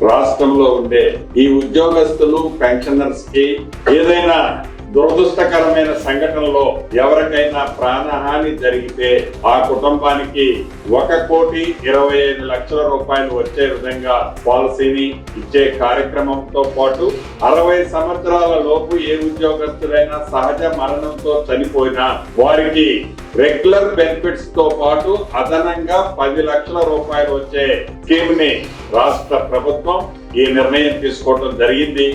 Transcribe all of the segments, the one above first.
రాష్ట్రంలో ఉండే ఈ ఉద్యోగస్తులు పెన్షనర్స్ కి ఏదైనా దురదృష్టకరమైన సంఘటనలో ఎవరికైనా ప్రాణహాని జరిగితే ఆ కుటుంబానికి 1,25,00,000 రూపాయలు వచ్చే విధంగా పాలసీని ఇచ్చే కార్యక్రమంతో పాటు 60 సంవత్సరాల లోపు ఏ ఉద్యోగస్తులైనా సహజ మరణంతో చనిపోయినా వారికి రెగ్యులర్ బెనిఫిట్స్ తో పాటు అదనంగా 10 లక్షల రూపాయలు వచ్చే స్కీమ్ ని రాష్ట్ర ప్రభుత్వం ఈ నిర్ణయం తీసుకోవడం జరిగింది.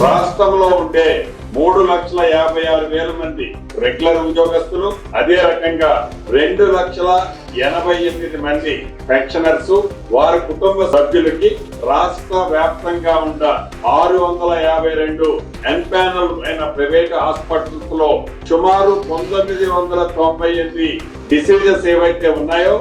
రాష్ట్రంలో ఉండే 3,56,000 మంది రెగ్యులర్ ఉద్యోగస్తులు, అదే రకంగా 2,88,000 మంది పెన్షనర్స్ వారి కుటుంబ సభ్యులకి రాష్ట్ర వ్యాప్తంగా ఉన్న 652 ఎన్పానల్ అయిన ప్రైవేట్ హాస్పిటల్స్ లో సుమారు 1998 డిసీజెస్ ఏవైతే ఉన్నాయో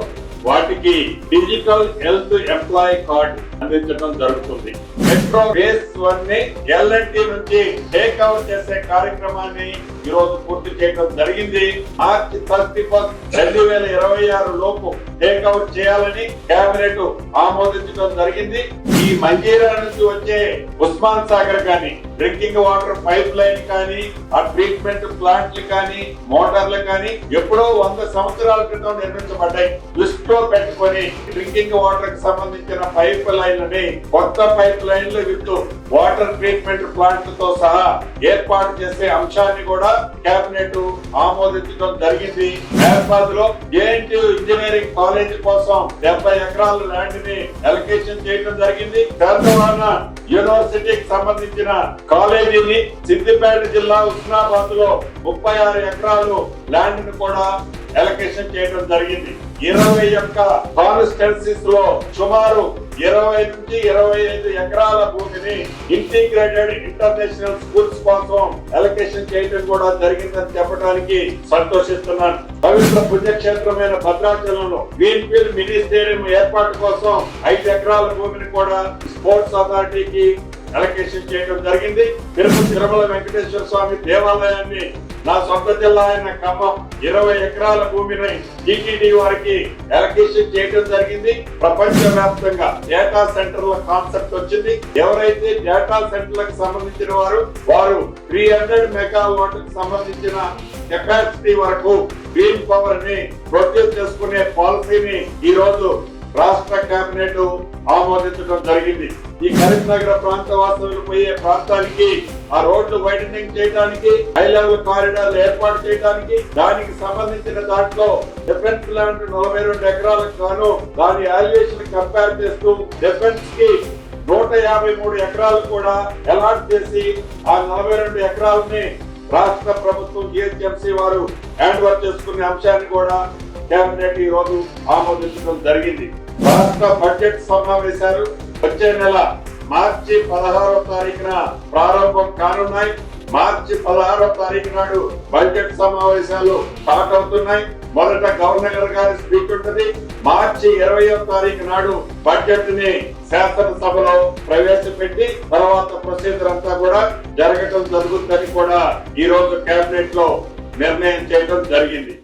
వాటికి డిజిటల్ హెల్త్ ఎంప్లాయీ కార్డ్ అందించడం జరుగుతుంది. మెట్రో ఫేజ్ 1 ని ఎల్ఎన్టీ నుంచి టేక్ అవుట్ చేసే కార్యక్రమాన్ని ఈ రోజు పూర్తి చేయడం జరిగింది. మార్చి 31, 2026 లోపు టేక్ అవుట్ చేయాలని కేబినెట్ ఆమోదించడం జరిగింది. ఈ మంజీరా నుంచి వచ్చే ఉస్మాన్ సాగర్ కానీ, డ్రింకింగ్ వాటర్ పైప్ లైన్ కానీ, ఆ ట్రీట్మెంట్ ప్లాంట్లు కానీ, మోటార్లు కానీ ఎప్పుడో 100 సంవత్సరాల క్రితం నిర్మించబడ్డాయి. దృష్టిలో పెట్టుకొని డ్రింకింగ్ వాటర్ కి సంబంధించిన పైప్ లైన్లని, కొత్త పైప్ లైన్లు విత్ వాటర్ ట్రీట్మెంట్ ప్లాంట్ తో సహా ఏర్పాటు చేసే అంశాన్ని కూడా కేబినెట్ ఆమోదించడం జరిగింది. హైదరాబాద్ లో జేఎన్టీయూ ఇంజనీరింగ్ కాలేజ్ కోసం 70 ఎకరాల ల్యాండ్ ని అలొకేషన్ చేయడం జరిగింది. తెలంగాణ యూనివర్సిటీకి సంబంధించిన కాలేజీని సిద్దిపేట జిల్లా ఉస్మానాబాద్ లో 36 ఎకరాలు ల్యాండ్ ని కూడా అలొకేషన్ చేయడం జరిగింది. 21 కాన్స్టిట్యుయెన్సీస్ లో సుమారు 20 నుంచి 25 ఎకరాల భూమిని ఇంటిగ్రేటెడ్ ఇంటర్నేషనల్ స్కూల్స్ కోసం అలొకేషన్ చేయడం కూడా జరిగిందని చెప్పడానికి సంతోషిస్తున్నాను. పవిత్ర పుణ్యక్షేత్రమైన భద్రాచలంలో గ్రీన్ ఫీల్డ్ మినీ స్టేడియం ఏర్పాటు కోసం 5 ఎకరాల భూమిని కూడా స్పోర్ట్స్ అథారిటీకి అలొకేషన్ చేయడం జరిగింది. తిరుమల వెంకటేశ్వర స్వామి దేవాలయాన్ని నా సొంత జిల్లా అయిన ఖమ్మం 20 ఎకరాల భూమిని టీటీడీ వారికి అలొకేషన్ చేయడం జరిగింది. ప్రపంచ వ్యాప్తంగా డేటా సెంటర్ల కాన్సెప్ట్ వచ్చింది. ఎవరైతే డేటా సెంటర్లకు సంబంధించిన వారు 300 మెగావాట్ కు సంబంధించిన కెపాసిటీ వరకు గ్రీన్ పవర్ ని ప్రొడ్యూస్ చేసుకునే పాలసీని ఈ రోజు రాష్ట్ర కేబినెట్ ఆమోదించడం జరిగింది. ఈ కరీంనగర్ ప్రాంత వాసులు పోయే ప్రాంతానికి ఆ రోడ్లు వైడనింగ్ చేయడానికి, హై లెవెల్ కారిడార్లు ఏర్పాటు చేయడానికి, దానికి సంబంధించిన దాంట్లో డిఫెన్స్ ల్యాండ్ 42 ఎకరాలకు గాను దాని వాల్యుయేషన్ కంపేర్ చేస్తూ డిఫెన్స్ కి 153 ఎకరాలు కూడా అలాట్ చేసి ఆ 42 ఎకరాలని రాష్ట్ర ప్రభుత్వం జిహెచ్ఎంసీ వారు హ్యాండ్ ఓవర్ చేసుకునే అంశాన్ని కూడా కేబినెట్ ఈ రోజు ఆమోదించడం జరిగింది. రాష్ట్ర బడ్జెట్ సమావేశాలు వచ్చే నెల మార్చి 16వ తారీఖున ప్రారంభం కానున్నాయి. మార్చి 16వ తారీఖు నాడు బడ్జెట్ సమావేశాలు స్టార్ట్ అవుతున్నాయి. మొదట గవర్నర్ గారి స్పీచ్ ఉంటుంది. మార్చి 20వ తారీఖు నాడు బడ్జెట్ ని శాసనసభలో ప్రవేశపెట్టి తర్వాత ప్రొసీజర్ అంతా కూడా జరగడం జరుగుతుందని కూడా ఈ రోజు కేబినెట్ లో నిర్ణయం చేయడం జరిగింది.